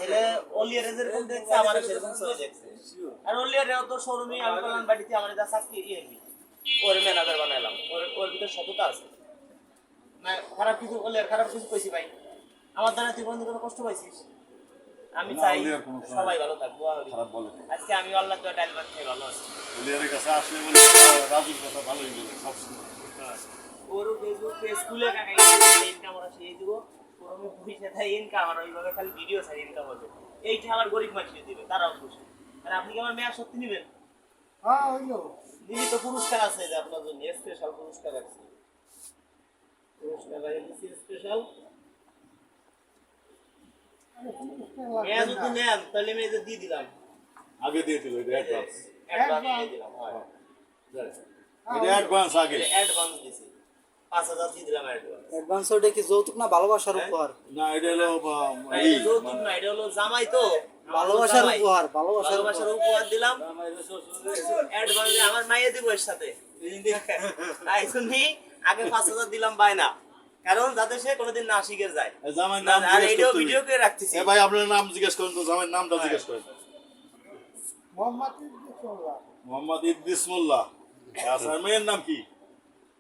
ছেলে অলিয়ারে যেরকম দেখছে আমার সেরকম চলে দেখছে। আর অলিয়ারেও তো শোরুমে আমি বললাম বাড়িতে আমার যা চাকরি ওর ম্যানেজার বানাইলাম, ওর ভিতরে সততা আছে না। খারাপ কিছু অলিয়ার খারাপ কিছু কইছি ভাই, আমার দ্বারা তুই বন্ধু কোনো কষ্ট পাইছিস? আমি চাই সবাই ভালো থাকবো। আজকে আমি আল্লাহ তো ডাইল ভাত খেয়ে ভালো আছি। অলিয়ারের কাছে আসলে বলে রাজুর কথা ভালোই বলে সবসময়। ওর ফেসবুক স্কুলে কাকা ইনকাম ওরা সেই দিব, ওর পয়সা তাই ইনকাম, আর ওইভাবে খালি ভিডিও ছাড়ি ইনকাম হবে। এইটা আমার গরিব মানুষকে দিবে, তারাও খুশি। আর আপনি কি আমার মেয়া সত্যি নেবেন? হ্যাঁ হইলো দিদি তো পুরস্কার আছে যে আপনার জন্য স্পেশাল পুরস্কার আছে। পুরস্কার দিচ্ছি স্পেশাল। মেয়া যদি নেন তাহলে মেয়ে দিয়ে দিলাম, আগে দিয়ে দিল অ্যাডভান্স। অ্যাডভান্স দিয়ে দিলাম। হ্যাঁ এটা অ্যাডভান্স আগে অ্যাডভান্স দিছি 5000 দিয়ে দিলাম অ্যাডভান্স। অ্যাডভান্স ওটা কি যৌতুক না ভালোবাসার উপহার? না এটা হলো এটা যৌতুক না, এটা হলো জামাই তো ভালোবাসার উপহার, ভালোবাসার উপহার দিলাম। অ্যাডভান্স আমার মাইয়ে দিব এর সাথে। তাই শুনি আগে 5000 দিলাম বায়না, কারণ যাতে সে কোনোদিন না শিখে যায়। জামাইয়ের নাম আর এইটাও ভিডিও করে রাখতেছি। ভাই আপনার নাম জিজ্ঞেস করেন তো, জামাইয়ের নামটা জিজ্ঞেস করেন। মোহাম্মদ ইদ্রিস মোল্লা। আচ্ছা মেয়ের নাম কি?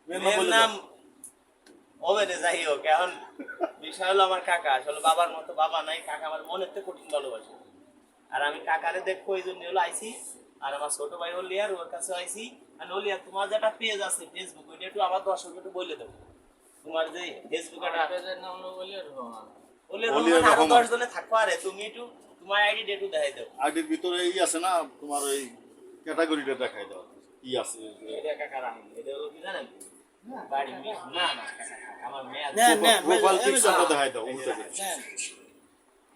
মেয়ের নাম ওবেনে যাই হোক। এখন বিষয় হলো আমার কাকা আসলে বাবার মতো বাবা নাই, কাকা আমার মনের থেকে কঠিন ভালোবাসে। আর আমি কাকারে দেখবো এই জন্য হলো আইসি। আর আমার ছোট ভাই অলিয়ার ওর কাছে আইসি। আর অলিয়ার তোমার যেটা পেজ আছে ফেসবুক, ওইটা একটু আমার দর্শক একটু বলে দেবো। তোমার যে ফেসবুক পেজের নাম হলো অলিয়ার রহমান। অলিয়ার রহমান 10 জনে থাকবো। আরে তুমি একটু তোমার আইডি একটু দেখাই দাও। আইডির ভিতরে এই আছে না তোমার ওই ক্যাটাগরিটা দেখাই দাও কি আছে। এটা কাকা রাখেন, এটা হলো কি জানেন? বাড়ি না না আমার মেয়ে প্রোফাইল পিকচারটা দেখাই দাও উল্টো করে।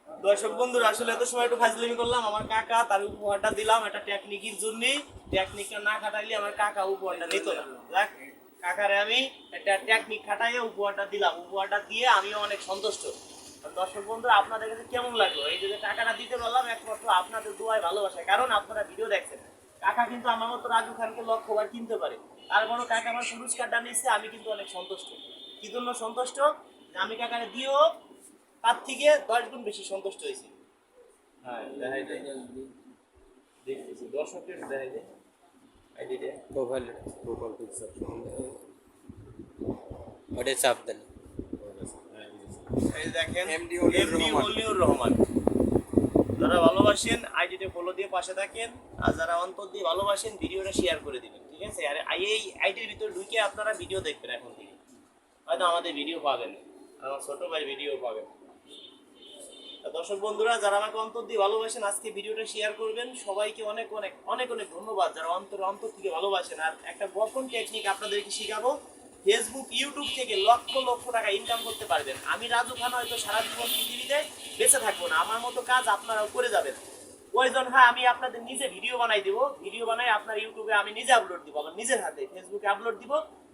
দর্শক বন্ধুরা আসলে এত সময় একটু ফাজলামি করলাম। আমার কাকা তার উপহারটা দিলাম একটা টেকনিকের জন্য। টেকনিকটা না খাটাইলে আমার কাকা উপহারটা নিত না। দেখ কাকারে আমি একটা টেকনিক খাটাইয়ে উপহারটা দিলাম। উপহারটা দিয়ে আমিও অনেক সন্তুষ্ট। দর্শক বন্ধুরা আপনাদের কাছে কেমন লাগলো? এই যে টাকাটা দিতে পারলাম একমাত্র আপনাদের দোয়ায় ভালোবাসায়, কারণ আপনারা ভিডিও দেখছেন। কাকা কিন্তু আমার মতো রাজু খানকে লক্ষবার কিনতে পারে, তারপরও কাকা আমার পুরস্কারটা নিচ্ছে, আমি কিন্তু অনেক সন্তুষ্ট। কি জন্য সন্তুষ্ট? আমি কাকারে দিয়েও তার থেকে 10 গুণ বেশি সন্তুষ্ট হয়েছি। হ্যাঁ দেখাই দেয়, দেখতেছি দর্শকের দেখাই দেয় আইডিটা প্রোফাইল পিকচার ওটা চাপ দেন। এই দেখেন এমডি অলিউর রহমান। যারা ভালোবাসেন আইডিতে ফলো দিয়ে পাশে থাকেন, আর যারা অন্তর দিয়ে ভালোবাসেন ভিডিওটা শেয়ার করে দিবেন, ঠিক আছে? আর এই আইডির ভিতরে ঢুকে আপনারা ভিডিও দেখবেন। এখন থেকে হয়তো আমাদের ভিডিও পাবেন, আমার ছোট ভাই ভিডিও পাবেন। দর্শক বন্ধুরা যারা আমাকে অন্তর দিয়ে ভালোবাসেন আজকে ভিডিওটা শেয়ার করবেন। সবাইকে অনেক অনেক অনেক অনেক ধন্যবাদ যারা অন্তর থেকে ভালোবাসেন। আর একটা গোপন টেকনিক আপনাদেরকে শিখাবো। ফেসবুক ইউটিউব থেকে লক্ষ লক্ষ টাকা ইনকাম করতে পারবেন। আমি রাজু খান হয়তো সারা জীবন পৃথিবীতে বেঁচে থাকবো না, আমার মতো কাজ আপনারাও করে যাবেন। প্রয়োজন হয় আমি আপনাদের নিজে ভিডিও বানাই দিব, ভিডিও বানাই আপনার ইউটিউবে আমি নিজে আপলোড দিব, আমার নিজের হাতে ফেসবুকে আপলোড দিব।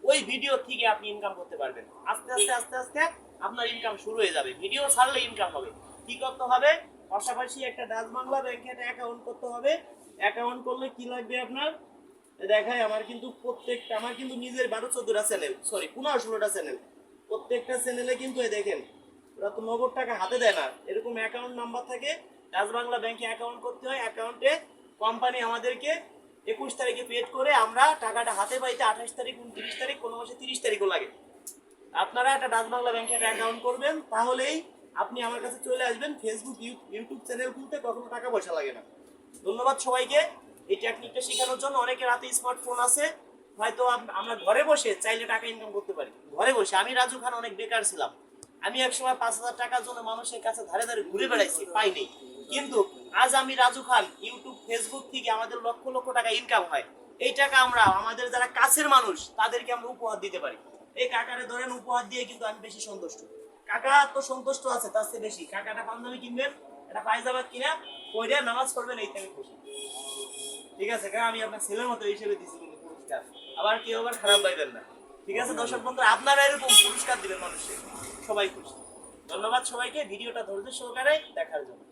ওই ভিডিও থেকে আপনি ইনকাম করতে পারবেন। আস্তে আস্তে আস্তে আস্তে আপনার ইনকাম শুরু হয়ে যাবে। ভিডিও ছাড়লে ইনকাম হবে। কি করতে হবে? পাশাপাশি একটা ডাচ বাংলা ব্যাংকে একটা অ্যাকাউন্ট করতে হবে। অ্যাকাউন্ট করলে কি লাগবে আপনার দেখায়। আমার কিন্তু প্রত্যেকটা আমার কিন্তু নিজের 12-14টা চ্যানেল, সরি 15-16টা চ্যানেল। প্রত্যেকটা চ্যানেলে কিন্তু দেখেন ওরা তো নগদ টাকা হাতে দেয় না, এরকম অ্যাকাউন্ট নাম্বার থাকে। ডাচ বাংলা ব্যাংকে অ্যাকাউন্ট করতে হয়। অ্যাকাউন্টে কোম্পানি আমাদেরকে 21 তারিখে পেড করে আমরা টাকাটা হাতে পাইতে 28 তারিখ 29 তারিখ কোনো মাসে 30 তারিখও লাগে। আপনারা একটা ডাচ বাংলা ব্যাংকে একটা অ্যাকাউন্ট করবেন, তাহলেই আপনি আমার কাছে চলে আসবেন। ফেসবুক ইউটিউব চ্যানেল খুলতে কখনো টাকা পয়সা লাগে না। ধন্যবাদ সবাইকে এই টেকনিকটা শেখানোর জন্য। অনেকের হাতে স্মার্টফোন আছে, হয়তো আমরা ঘরে বসে চাইলে টাকা ইনকাম করতে পারি। ঘরে বসে আমি রাজু খান অনেক বেকার ছিলাম। আমি একসময় 5000 টাকার জন্য মানুষের কাছে ধারে ধারে ঘুরে বেড়াইছি, পাইনি। কিন্তু আজ আমি রাজু খান ইউটিউব ফেসবুক থেকে আমাদের লক্ষ লক্ষ টাকা ইনকাম হয়। এই টাকা আমরা আমাদের যারা কাছের মানুষ তাদেরকে আমরা উপহার দিতে পারি। এই কাকারে ধরেন উপহার দিয়ে কিন্তু আমি বেশি সন্তুষ্ট। কাকা তো সন্তুষ্ট আছে, তার চেয়ে বেশি কাকাটা পাঞ্জাবি কিনবেন, একটা পায়জামা কিনা পরে নামাজ পড়বেন, এইটা আমি খুশি। ঠিক আছে কাকা, আমি আপনার ছেলের মতো হিসেবে দিচ্ছি কিন্তু পুরস্কার, আবার কেউ আবার খারাপ পাইবেন না। ঠিক আছে দর্শক বন্ধুরা, আপনারা এরকম পুরস্কার দিবেন মানুষকে, সবাই খুশি। ধন্যবাদ সবাইকে ভিডিওটা ধৈর্য সহকারে দেখার জন্য।